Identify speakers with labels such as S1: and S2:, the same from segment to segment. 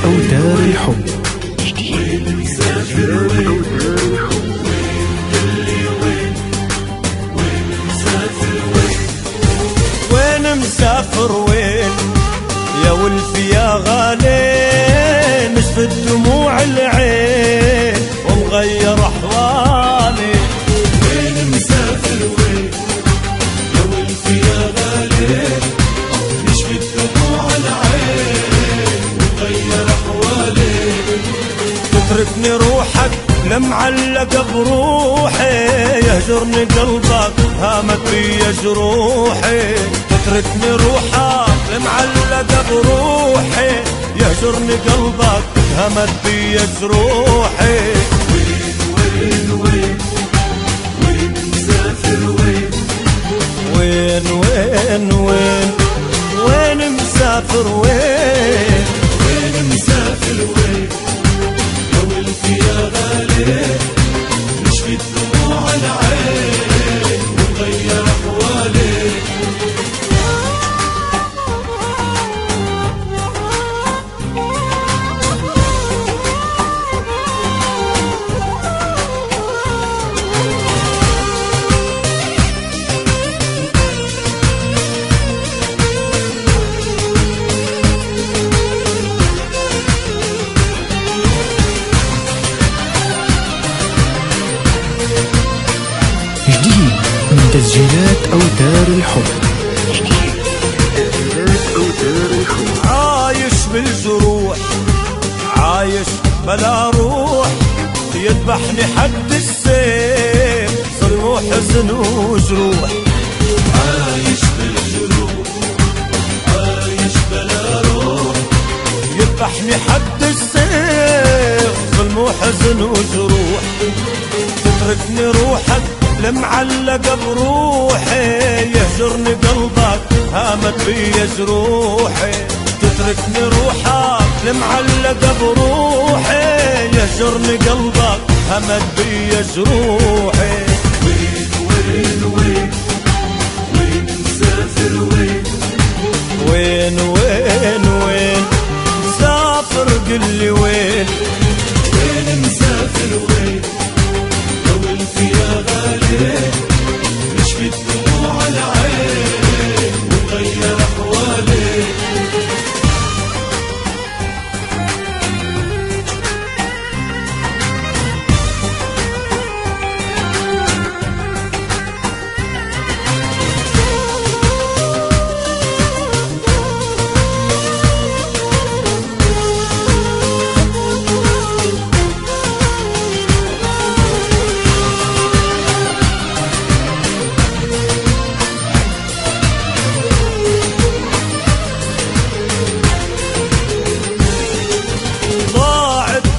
S1: أوتار الحب.
S2: وين مسافر وين يا ولفي يا غالي، نشفت دموع العين ومغير أحوالي.
S3: وين مسافر وين يا ولفي يا غالي، نشفت دموع العين ومغير أحوالي.
S2: تتركني روحك لمعلق بروحي، يهجرني قلبك هامت بي جروحي. تتركني روحك لمعلق بروحي، يهجرني قلبك هامت بي جروحي.
S3: وين وين وين مسافر وين،
S2: وين وين وين وين مسافر وين،
S3: وين مسافر وين يا ولفي يا غالي، نشفت دموع العين ومغير أحوالي.
S1: جديد من تسجيلات أوتار الحب.
S2: عايش بالجروح، عايش بلا روح، يذبحني حد السيف ظلم وحزن وجروح.
S3: عايش بالجروح، عايش بلا روح،
S2: يذبحني حد السيف ظلم وحزن وجروح. تتركني روحك لمعلق بروحي، يهجرني قلبك هامت بي جروحي. تتركني روحك لمعلق بروحي، يهجرني قلبك هامت بي جروحي.
S3: وين وين وين وين مسافر وين،
S2: وين وين وين مسافر قلي وين،
S3: وين مسافر وين يا ولفي يا غالي، نشفت دموع العين ومغير أحوالي.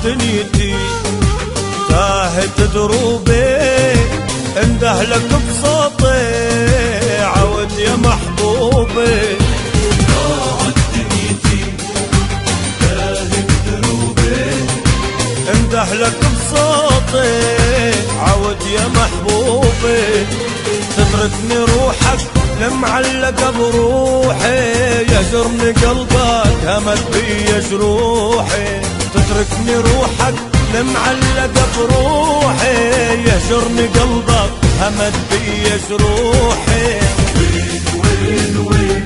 S2: دنيتي تاهت دروبي، اندهلك بصوتي عود يا محبوبي.
S3: ضاعت دنيتي تاهت دروبي،
S2: اندهلك بصوتي عود يا محبوبي. تتركني روحك لمعلق بروحي، يهجرني قلبك همت بي جروحي. تتركني روحك لمعلق بروحي، يهجرني قلبك همت بي جروحي.
S3: وين وين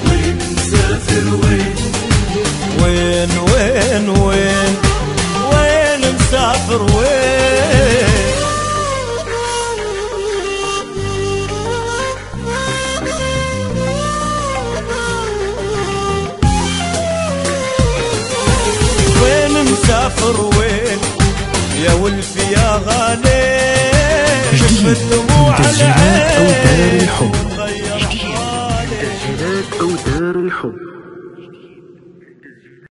S3: وين مسافر وين،
S2: وين وين وين وين مسافر وين. مسافر وين يا ولفي يا غالي،
S1: جديد من تسجيلات أوتار الحب.
S2: غير أحوالي.
S1: تسجيلات أوتار الحب.